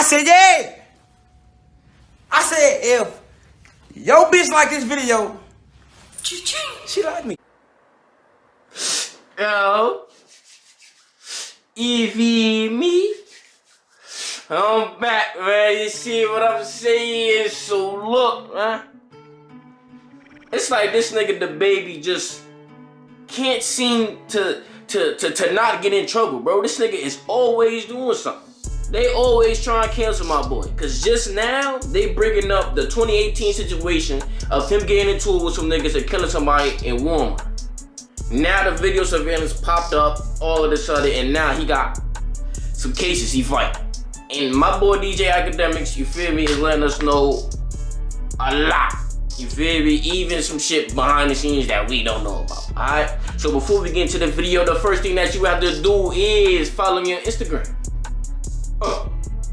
said, yeah. I said, if your bitch like this video, she like me. Yo, you feel me? I'm back, man. You see what I'm saying? So look, man. It's like this nigga Dababy just can't seem to not get in trouble, bro. This nigga is always doing something. They always try and cancel my boy. Cause just now, they bringing up the 2018 situation of him getting into it with some niggas and killing somebody in Walmart. Now the video surveillance popped up all of a sudden, and now he got some cases he fighting. And my boy DJ Academics, you feel me, is letting us know a lot. You feel me? Even some shit behind the scenes that we don't know about. Alright? So before we get into the video, the first thing that you have to do is follow me on Instagram.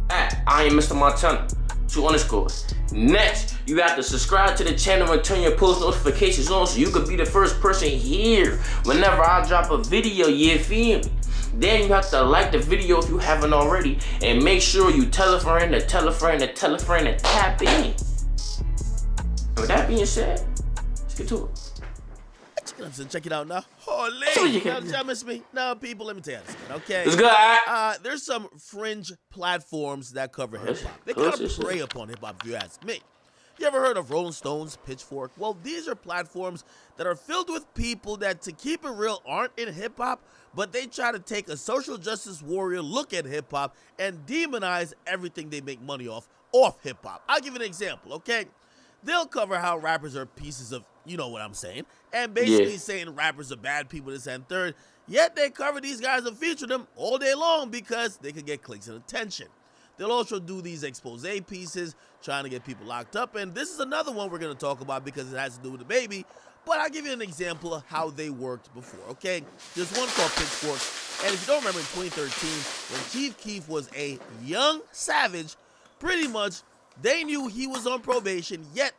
At I am Mr. Montana. 2_. Next, you have to subscribe to the channel and turn your post notifications on so you could be the first person here whenever I drop a video, you feel me? Then you have to like the video if you haven't already, and make sure you tell a friend to tell a friend to tell a friend to tap in. With that being said, let's get to it. Check it out now. Holy! Now, miss me. Now, people, let me tell you this, okay? It's good. There's some fringe platforms that cover hip-hop. They kind of prey upon hip-hop, if you ask me. You ever heard of Rolling Stones, Pitchfork? Well, these are platforms that are filled with people that, to keep it real, aren't in hip-hop, but they try to take a social justice warrior look at hip-hop and demonize everything they make money off hip-hop. I'll give you an example, okay? They'll cover how rappers are pieces of, you know what I'm saying, and basically saying rappers are bad people, this and third, yet they cover these guys and feature them all day long because they can get clicks and attention. They'll also do these expose pieces, trying to get people locked up, and this is another one we're going to talk about because it has to do with Dababy, but I'll give you an example of how they worked before, okay? There's one called Pitchfork, and if you don't remember, in 2013, when Chief Keef was a young savage, pretty much they knew he was on probation, yet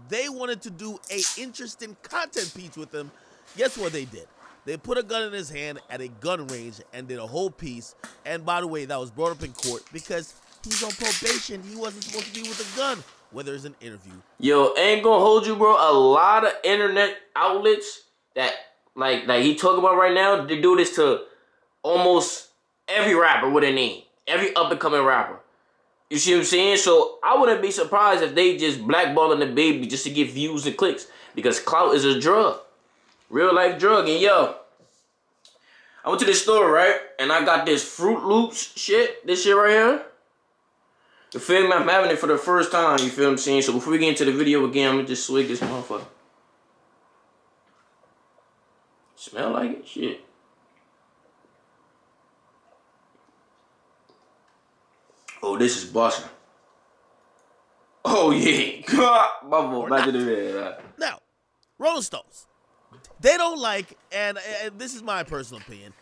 they wanted to do a interesting content piece with him. Guess what they did? They put a gun in his hand at a gun range and did a whole piece. And by the way, that was brought up in court because he's on probation. He wasn't supposed to be with a gun, whether it's an interview. Yo, ain't gonna hold you, bro. A lot of internet outlets that like he talking about right now, they do this to almost every rapper with a name, every up and coming rapper. You see what I'm saying? So I wouldn't be surprised if they just blackballing Dababy just to get views and clicks, because clout is a drug, real life drug. And yo, I went to this store, right, and I got this Fruit Loops shit, this shit right here. You feel me? I'm having it for the first time. You feel what I'm saying? So before we get into the video again, I'm gonna just swig this motherfucker. Smell like it? Shit. Oh, this is busting. Oh, yeah. God, my boy, back to the video. Now, Rolling Stones, they don't like, and this is my personal opinion,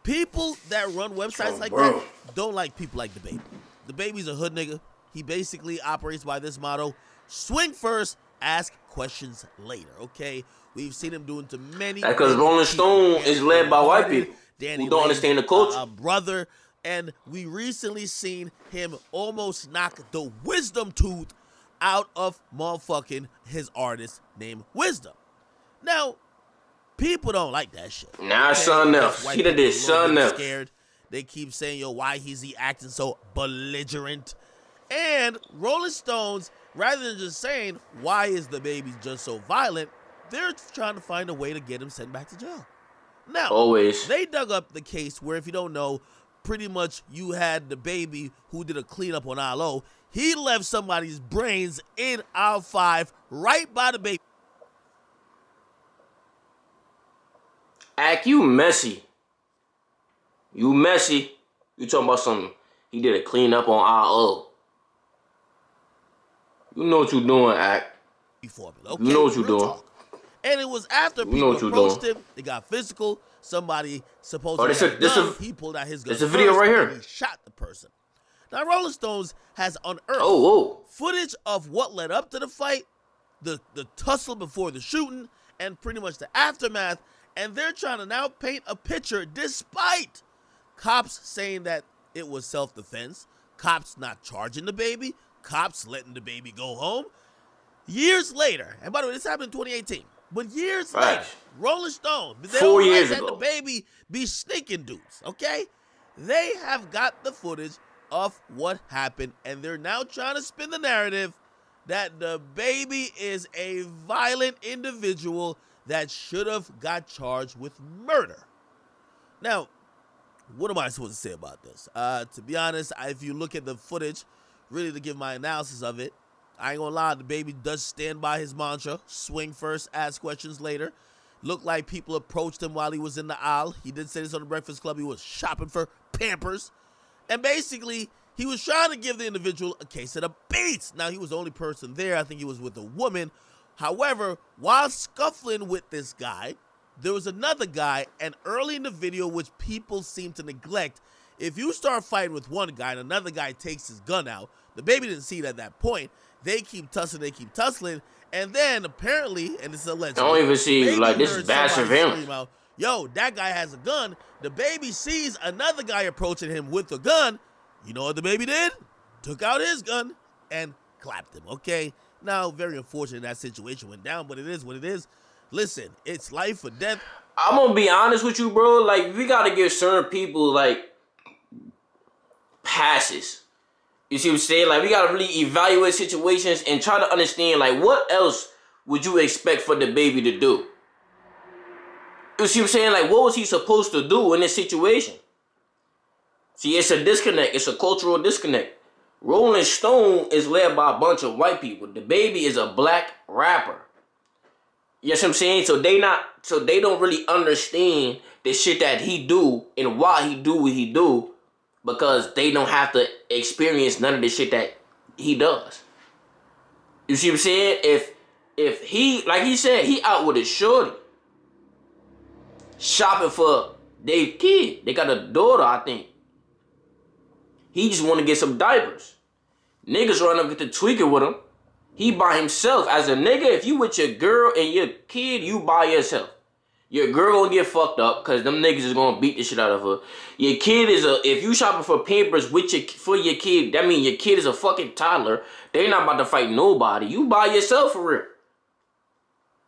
people that run websites that don't like people like Dababy. Dababy's a hood nigga. He basically operates by this motto: swing first, ask questions later, okay? We've seen him doing to many. That's because Rolling Stone is led by white people who don't understand the culture. Brother. And we recently seen him almost knock the wisdom tooth out of motherfucking his artist named Wisdom. Now, people don't like that shit. Nah, son else. He done did son else. Scared. They keep saying, yo, why is he acting so belligerent? And Rolling Stones, rather than just saying, why is Dababy just so violent, they're trying to find a way to get him sent back to jail. Now, always. They dug up the case where, if you don't know, pretty much you had Dababy who did a cleanup on ILO. He left somebody's brains in aisle 5 right by Dababy. Act, you messy. You messy. You talking about something. He did a cleanup on ILO. You know what you doing, Act. Okay, you know what you doing. Talk. And it was after people approached him, they got physical. Somebody supposedly he pulled out his gun. There's a video right here. He shot the person. Now, Rolling Stones has unearthed footage of what led up to the fight, the tussle before the shooting, and pretty much the aftermath. And they're trying to now paint a picture, despite cops saying that it was self-defense, Cops not charging the baby, cops letting the baby go home. Years later, and by the way, this happened in 2018, but years later, Rolling Stone, they 4 don't years like ago, that the baby be sneaking dudes, okay? They have got the footage of what happened, and they're now trying to spin the narrative that the baby is a violent individual that should have got charged with murder. Now, what am I supposed to say about this? To be honest, if you look at the footage, really to give my analysis of it, I ain't gonna lie, the baby does stand by his mantra, swing first, ask questions later. Looked like people approached him while he was in the aisle. He did say this on the Breakfast Club. He was shopping for Pampers. And basically, he was trying to give the individual a case of the beats. Now, he was the only person there. I think he was with a woman. However, while scuffling with this guy, there was another guy, and early in the video, which people seem to neglect, if you start fighting with one guy and another guy takes his gun out, the baby didn't see it at that point. They keep tussling, and then apparently, and it's alleged, I don't even see, like, this is bad surveillance. Out, yo, that guy has a gun. The baby sees another guy approaching him with a gun. You know what the baby did? Took out his gun and clapped him, okay? Now, very unfortunate that situation went down, but it is what it is. Listen, it's life or death. I'm gonna be honest with you, bro. Like, we gotta give certain people, like, passes. You see what I'm saying? Like, we gotta really evaluate situations and try to understand, like, what else would you expect for the baby to do? You see what I'm saying? Like, what was he supposed to do in this situation? See, it's a disconnect. It's a cultural disconnect. Rolling Stone is led by a bunch of white people. The baby is a black rapper. You know what I'm saying? So they don't really understand the shit that he do and why he do what he do, because they don't have to experience none of the shit that he does. You see what I'm saying? If he, like he said, he out with his shorty, shopping for their kid. They got a daughter, I think. He just want to get some diapers. Niggas run up get the tweaker with him. He by himself. As a nigga, if you with your girl and your kid, you by yourself. Your girl gonna get fucked up because them niggas is gonna beat the shit out of her. Your kid is if you shopping for Pampers for your kid, that means your kid is a fucking toddler. They not about to fight nobody. You by yourself for real.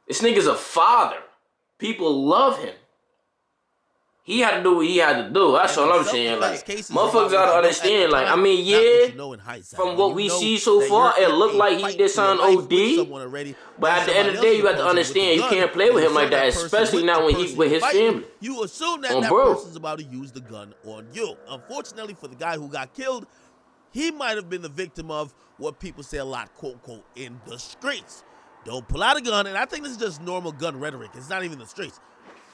This nigga's a father. People love him. He had to do what he had to do. That's all I'm saying. Like, motherfuckers gotta understand. Like, I mean, yeah, from what we see so far, it looked like he did something OD. But at the end of the day, you have to understand, you can't play with him like that, especially now when he's with his family. You assume that that person's about to use the gun on you. Unfortunately for the guy who got killed, he might have been the victim of what people say a lot, quote unquote, in the streets. Don't pull out a gun, and I think this is just normal gun rhetoric. It's not even the streets.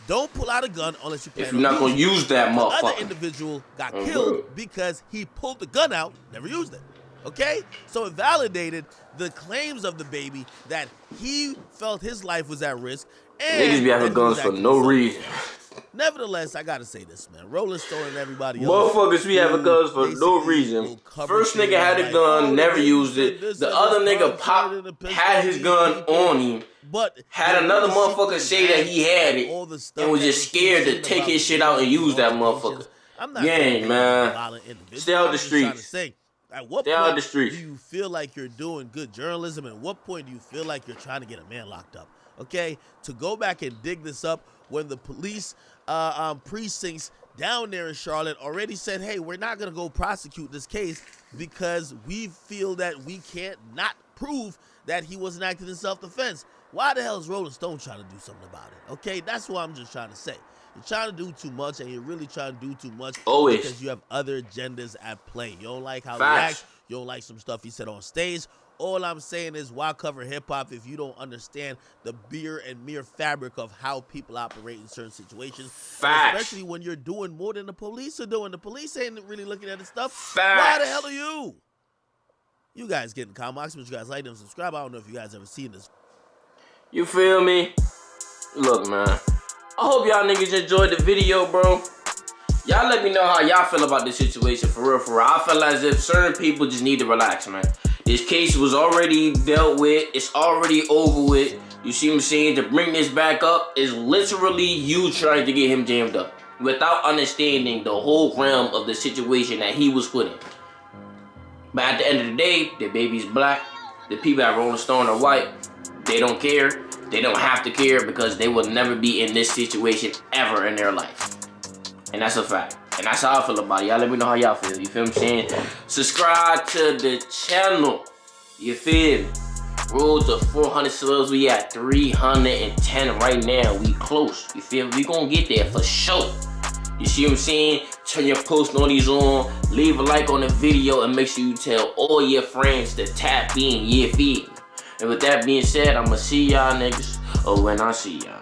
Don't pull out a gun unless you plan if you're not gonna use that motherfucker. The other individual got killed because he pulled the gun out, never used it. Okay? So it validated the claims of the baby that he felt his life was at risk. And niggas be having guns for no reason. Nevertheless, I gotta say this, man. Rolling Stone and everybody else. Motherfuckers be having guns for no reason. First nigga had a gun, never used it. The other nigga had his gun on him. But had another motherfucker say that he had it and was just scared to take his shit out and use that motherfucker. Gang, man. Stay out the streets. At what point do you feel like you're doing good journalism? And at what point do you feel like you're trying to get a man locked up? Okay? To go back and dig this up when the police precincts down there in Charlotte already said, hey, we're not going to go prosecute this case because we feel that we can't not prove that he wasn't acting in self-defense. Why the hell is Rolling Stone trying to do something about it? Okay, that's what I'm just trying to say. You're trying to do too much, and you're really trying to do too much because you have other agendas at play. You don't like how he acts. You don't like some stuff he said on stage. All I'm saying is, why cover hip-hop if you don't understand the mere fabric of how people operate in certain situations? Especially when you're doing more than the police are doing. The police ain't really looking at this stuff. Why the hell are you? You guys getting comments, but you guys like them, subscribe. I don't know if you guys ever seen this. You feel me? Look, man. I hope y'all niggas enjoyed the video, bro. Y'all let me know how y'all feel about this situation, for real, for real. I feel as if certain people just need to relax, man. This case was already dealt with. It's already over with. You see what I'm saying? To bring this back up is literally you trying to get him jammed up without understanding the whole realm of the situation that he was put in. But at the end of the day, the baby's black. The people at Rolling Stone are white. They don't care. They don't have to care because they will never be in this situation ever in their life. And that's a fact. And that's how I feel about it. Y'all let me know how y'all feel. You feel what I'm saying? Subscribe to the channel. You feel me? Road to 400 subs. We at 310 right now. We close. You feel me? We gonna get there for sure. You see what I'm saying? Turn your post notifications on. Leave a like on the video and make sure you tell all your friends to tap in. You feel me? And with that being said, I'ma see y'all niggas when I see y'all.